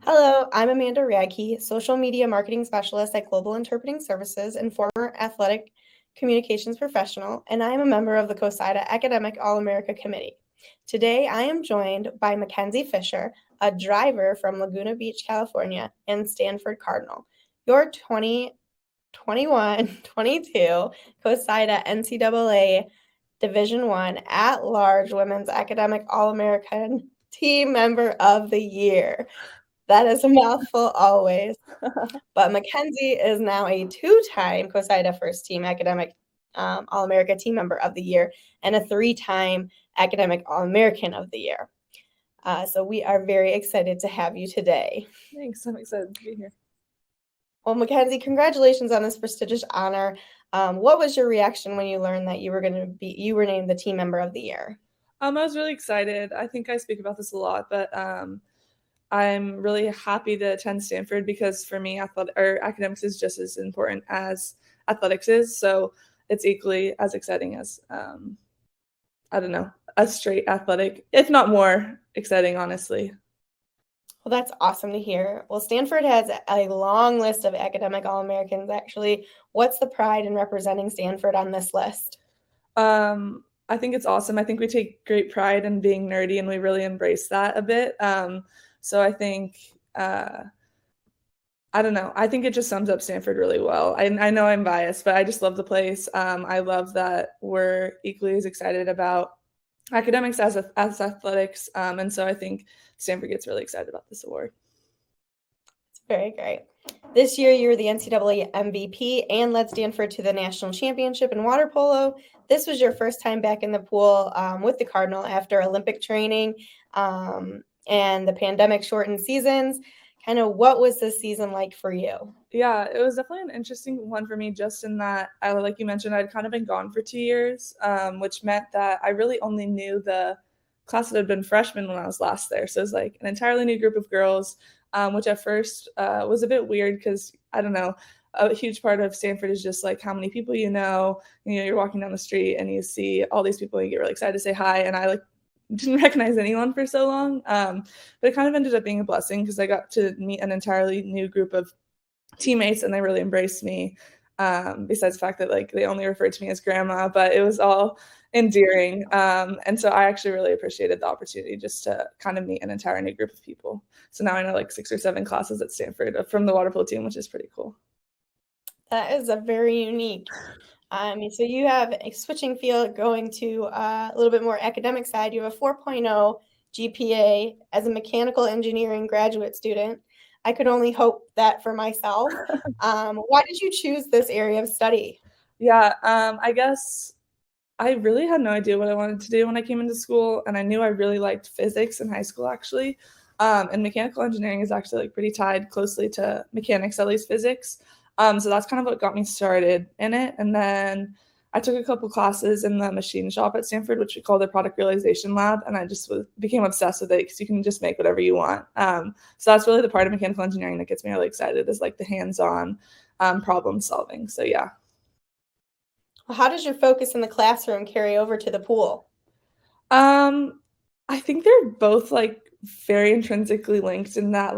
Hello, I'm Amanda Radke, social media marketing specialist at Global Interpreting Services and former athletic communications professional, and I am a member of the COSIDA Academic All-America Committee. Today, I am joined by Makenzie Fischer, a driver from Laguna Beach, California, and Stanford Cardinal. Your 2021-22 COSIDA NCAA Division I at-large Women's Academic All-American Team Member of the Year. That is a mouthful always. But Makenzie is now a two-time COSIDA First Team Academic All-America Team Member of the Year and a three-time Academic All-American of the Year. So we are very excited to have you today. Thanks. I'm excited to be here. Well, Makenzie, congratulations on this prestigious honor. What was your reaction when you learned that you were named the Team Member of the Year? I was really excited. I think I speak about this a lot, but I'm really happy to attend Stanford because for me, academics is just as important as athletics is. So it's equally as exciting as, a straight athletic, if not more exciting, honestly. Well, that's awesome to hear. Well, Stanford has a long list of academic All-Americans, actually. What's the pride in representing Stanford on this list? I think it's awesome. I think we take great pride in being nerdy, and we really embrace that a bit. So I think, I think it just sums up Stanford really well. I know I'm biased, but I just love the place. I love that we're equally as excited about academics as athletics. And so I think Stanford gets really excited about this award. It's very great. This year, you were the NCAA MVP and led Stanford to the national championship in water polo. This was your first time back in the pool with the Cardinal after Olympic training and the pandemic shortened seasons. Kind of what was this season like for you? Yeah, it was definitely an interesting one for me, just in that, like you mentioned, I'd kind of been gone for 2 years, which meant that I really only knew the class that had been freshmen when I was last there. So it was like an entirely new group of girls, which at first was a bit weird because, a huge part of Stanford is just like how many people you're walking down the street and you see all these people and you get really excited to say hi. And I didn't recognize anyone for so long. But it kind of ended up being a blessing because I got to meet an entirely new group of teammates and they really embraced me. Besides the fact that they only referred to me as grandma, but it was all endearing. And so I actually really appreciated the opportunity just to kind of meet an entire new group of people. So now I know 6 or 7 classes at Stanford from the water polo team, which is pretty cool. That is a very unique. So you have a switching field going to a little bit more academic side. You have a 4.0 GPA as a mechanical engineering graduate student. I could only hope that for myself. Why did you choose this area of study? Yeah, I guess I really had no idea what I wanted to do when I came into school, and I knew I really liked physics in high school, actually. And mechanical engineering is actually pretty tied closely to mechanics, at least physics. So that's kind of what got me started in it. And then I took a couple classes in the machine shop at Stanford, which we call the product realization lab. And I just became obsessed with it because you can just make whatever you want. So that's really the part of mechanical engineering that gets me really excited is the hands-on problem solving. So yeah. Well, how does your focus in the classroom carry over to the pool? I think they're both very intrinsically linked in that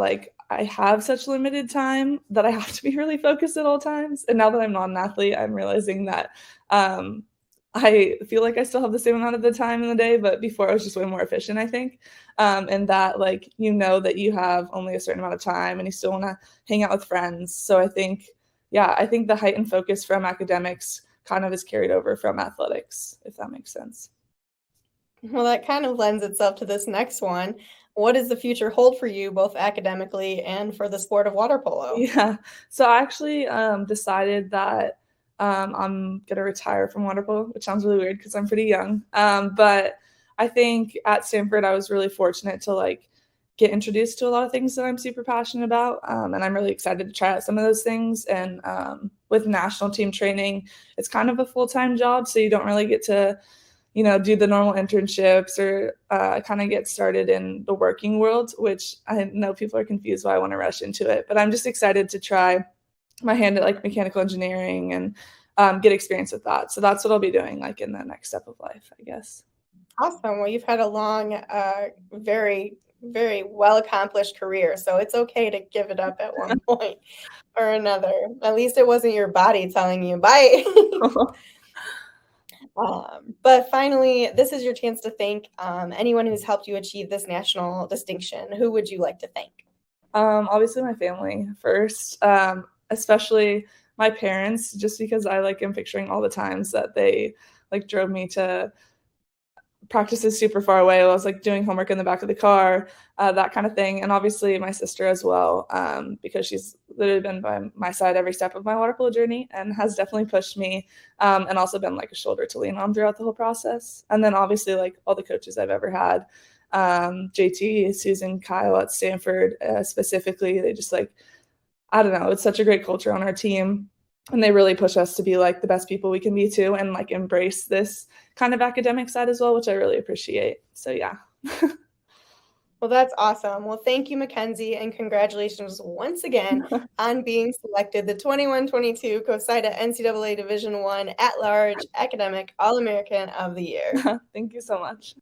I have such limited time that I have to be really focused at all times. And now that I'm not an athlete, I'm realizing that I feel like I still have the same amount of the time in the day, but before I was just way more efficient, I think. And that that you have only a certain amount of time and you still want to hang out with friends. So I think the heightened focus from academics kind of is carried over from athletics, if that makes sense. Well, that kind of lends itself to this next one. What does the future hold for you, both academically and for the sport of water polo? Yeah. So I actually decided that I'm going to retire from water polo, which sounds really weird because I'm pretty young. But I think at Stanford, I was really fortunate to get introduced to a lot of things that I'm super passionate about. And I'm really excited to try out some of those things. And with national team training, it's kind of a full-time job. So you don't really get to do the normal internships or kind of get started in the working world, which I know people are confused why I want to rush into it. But I'm just excited to try my hand at mechanical engineering and get experience with that. So that's what I'll be doing in the next step of life, I guess. Awesome. Well, you've had a long, very very well-accomplished career, so it's okay to give it up at one point or another. At least it wasn't your body telling you, bye. But finally, this is your chance to thank anyone who's helped you achieve this national distinction. Who would you like to thank? Obviously my family first, especially my parents, just because I am picturing all the times that they drove me to practices super far away. I was doing homework in the back of the car, that kind of thing. And obviously my sister as well, because she's literally been by my side every step of my water polo journey and has definitely pushed me, and also been a shoulder to lean on throughout the whole process. And then obviously all the coaches I've ever had, JT, Susan, Kyle at Stanford, specifically, they just I don't know, it's such a great culture on our team. And they really push us to be the best people we can be too, and embrace this kind of academic side as well, which I really appreciate. So yeah. Well, that's awesome. Well, thank you, Makenzie, and congratulations once again on being selected the 21-22 COSIDA NCAA Division I at-large academic All-American of the Year. Thank you so much.